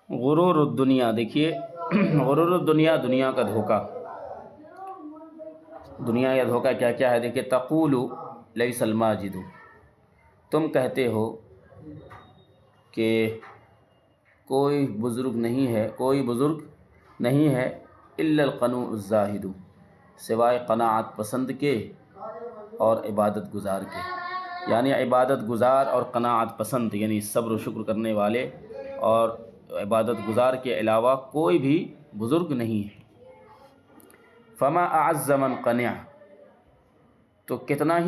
غرور الدنیا، دیکھیے غرور الدنیا، دنیا کا دھوکہ، دنیا کا دھوکہ کیا کیا ہے؟ دیکھیے، تقول لیس الماجد، تم کہتے ہو کہ کوئی بزرگ نہیں ہے، کوئی بزرگ نہیں ہے، الا القنوع الزاہد، سوائے قناعت پسند کے اور عبادت گزار کے، یعنی عبادت گزار اور قناعت پسند، یعنی صبر و شکر کرنے والے اور عبادت گزار کے علاوہ کوئی بھی بزرگ نہیں ہے۔ فما اعز من قنع، تو کتنا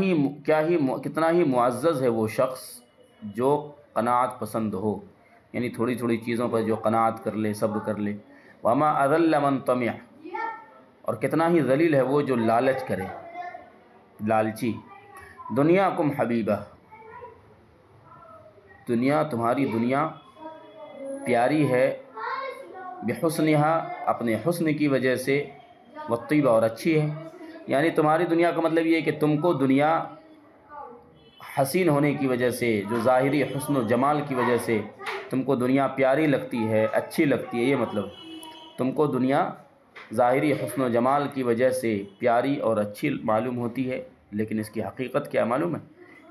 ہی معزز ہے وہ شخص جو قناعت پسند ہو، یعنی تھوڑی تھوڑی چیزوں پر جو قناعت کر لے، صبر کر لے۔ وما اذل من طمع، اور کتنا ہی ذلیل ہے وہ جو لالچ کرے، لالچی۔ دنیاکم حبیبہ، دنیا تمہاری دنیا پیاری ہے، بحسنہا، اپنے حسن کی وجہ سے، والطیبہ، اور اچھی ہے، یعنی تمہاری دنیا کا مطلب یہ ہے کہ تم کو دنیا حسین ہونے کی وجہ سے، جو ظاہری حسن و جمال کی وجہ سے تم کو دنیا پیاری لگتی ہے، اچھی لگتی ہے، یہ مطلب تم کو دنیا ظاہری حسن و جمال کی وجہ سے پیاری اور اچھی معلوم ہوتی ہے، لیکن اس کی حقیقت کیا معلوم ہے؟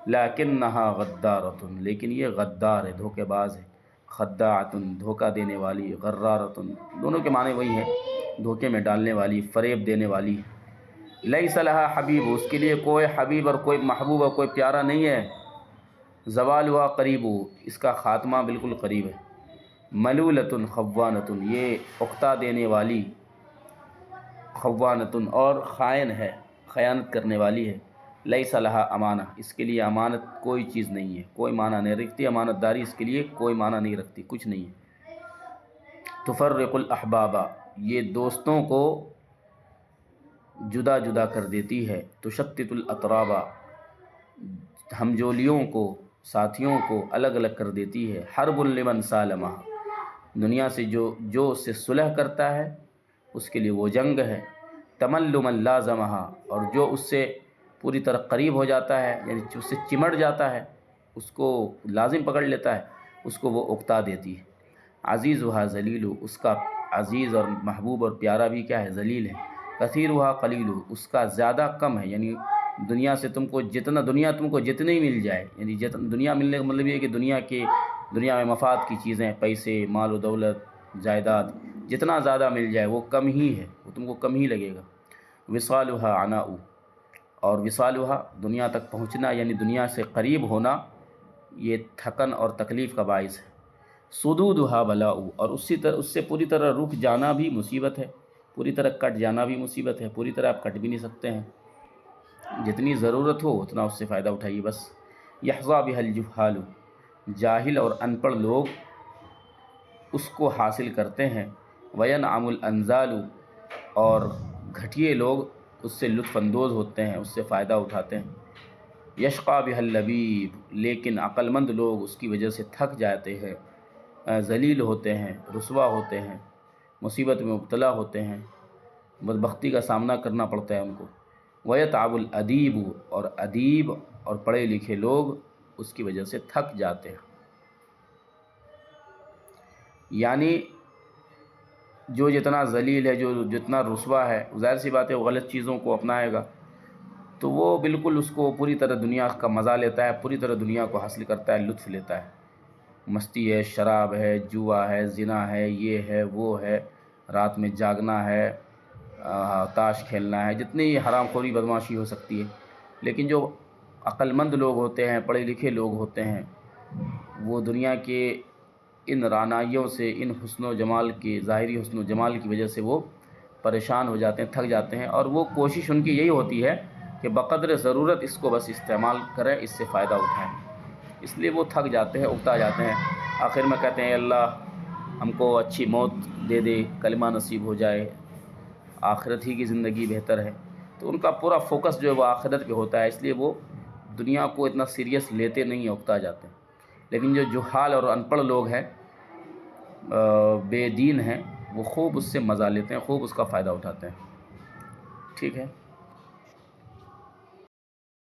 لیکنہا غدارۃ، لیکن یہ غدار ہے، دھوکے باز ہے، خداعۃ، دھوکہ دینے والی، غرارۃ، دونوں کے معنی وہی ہیں، دھوکے میں ڈالنے والی، فریب دینے والی۔ لیس لہا حبیب، اس کے لیے کوئی حبیب اور کوئی محبوب اور کوئی پیارا نہیں ہے۔ زوالها قریب، اس کا خاتمہ بالکل قریب ہے۔ ملولۃ خوانۃ، یہ اکتا دینے والی، خوانۃ، اور خائن ہے، خیانت کرنے والی ہے۔ لیس لہا امانہ، اس کے لیے امانت کوئی چیز نہیں ہے، کوئی معنی نہیں رکھتی، امانت داری اس کے لیے کوئی معنی نہیں رکھتی، کچھ نہیں ہے۔ تفرق الاحباب، یہ دوستوں کو جدا جدا کر دیتی ہے۔ تشتت الاطراب، ہمجولیوں کو، ساتھیوں کو الگ الگ کر دیتی ہے۔ حرب لمن سالمہ، دنیا سے جو اس سے صلح کرتا ہے اس کے لیے وہ جنگ ہے۔ تمل من لازمہ، اور جو اس سے پوری طرح قریب ہو جاتا ہے، یعنی اس سے چمٹ جاتا ہے، اس کو لازم پکڑ لیتا ہے، اس کو وہ اکتا دیتی ہے۔ عزیزها ذلیل، اس کا عزیز اور محبوب اور پیارا بھی کیا ہے؟ ذلیل ہے۔ کثیرها قلیل، اس کا زیادہ کم ہے، یعنی دنیا سے تم کو جتنی مل جائے، یعنی دنیا ملنے کا مطلب یہ ہے کہ دنیا میں مفاد کی چیزیں، پیسے، مال و دولت، جائیداد، جتنا زیادہ مل جائے وہ کم ہی ہے، وہ تم کو کم ہی لگے گا۔ وصالها عناء، اور وصالها، دنیا تک پہنچنا یعنی دنیا سے قریب ہونا، یہ تھکن اور تکلیف کا باعث ہے۔ صدودها بلاء، اور اس سے پوری طرح رک جانا بھی مصیبت ہے، پوری طرح کٹ جانا بھی مصیبت ہے، پوری طرح آپ کٹ بھی نہیں سکتے ہیں، جتنی ضرورت ہو اتنا اس سے فائدہ اٹھائیے بس۔ یحظیٰ بها الجہال، جاہل اور ان پڑھ لوگ اس کو حاصل کرتے ہیں۔ وینعم الانزال، اور گھٹیے لوگ اس سے لطف اندوز ہوتے ہیں، اس سے فائدہ اٹھاتے ہیں۔ یشقیٰ بها اللبیب، لیکن عقل مند لوگ اس کی وجہ سے تھک جاتے ہیں، ذلیل ہوتے ہیں، رسوا ہوتے ہیں، مصیبت میں مبتلا ہوتے ہیں، بدبختی کا سامنا کرنا پڑتا ہے ان کو۔ ویتعب الادیب، اور ادیب اور پڑھے لکھے لوگ اس کی وجہ سے تھک جاتے ہیں، یعنی جو جتنا ذلیل ہے، جو جتنا رسوا ہے، ظاہر سی بات ہے وہ غلط چیزوں کو اپنائے گا تو وہ بالکل اس کو پوری طرح دنیا کا مزہ لیتا ہے، پوری طرح دنیا کو حاصل کرتا ہے، لطف لیتا ہے۔ مستی ہے، شراب ہے، جوا ہے، زنا ہے، یہ ہے، وہ ہے، رات میں جاگنا ہے، تاش کھیلنا ہے، جتنی حرام خوری بدمعاشی ہو سکتی ہے۔ لیکن جو عقل مند لوگ ہوتے ہیں، پڑھے لکھے لوگ ہوتے ہیں، وہ دنیا کے ان رعنائیوں سے، ان حسن و جمال کی، ظاہری حسن و جمال کی وجہ سے وہ پریشان ہو جاتے ہیں، تھک جاتے ہیں، اور وہ کوشش ان کی یہی ہوتی ہے کہ بقدر ضرورت اس کو بس استعمال کریں، اس سے فائدہ اٹھائیں، اس لیے وہ تھک جاتے ہیں، اکتا جاتے ہیں، آخر میں کہتے ہیں اللہ ہم کو اچھی موت دے دے، کلمہ نصیب ہو جائے، آخرت ہی کی زندگی بہتر ہے۔ تو ان کا پورا فوکس جو ہے وہ آخرت پہ ہوتا ہے، اس لیے وہ دنیا کو اتنا سیریس لیتے نہیں، اکتا جاتے ہیں۔ لیکن جو جہال اور ان پڑھ لوگ ہیں، بے دین ہیں، وہ خوب اس سے مزہ لیتے ہیں، خوب اس کا فائدہ اٹھاتے ہیں۔ ٹھیک ہے۔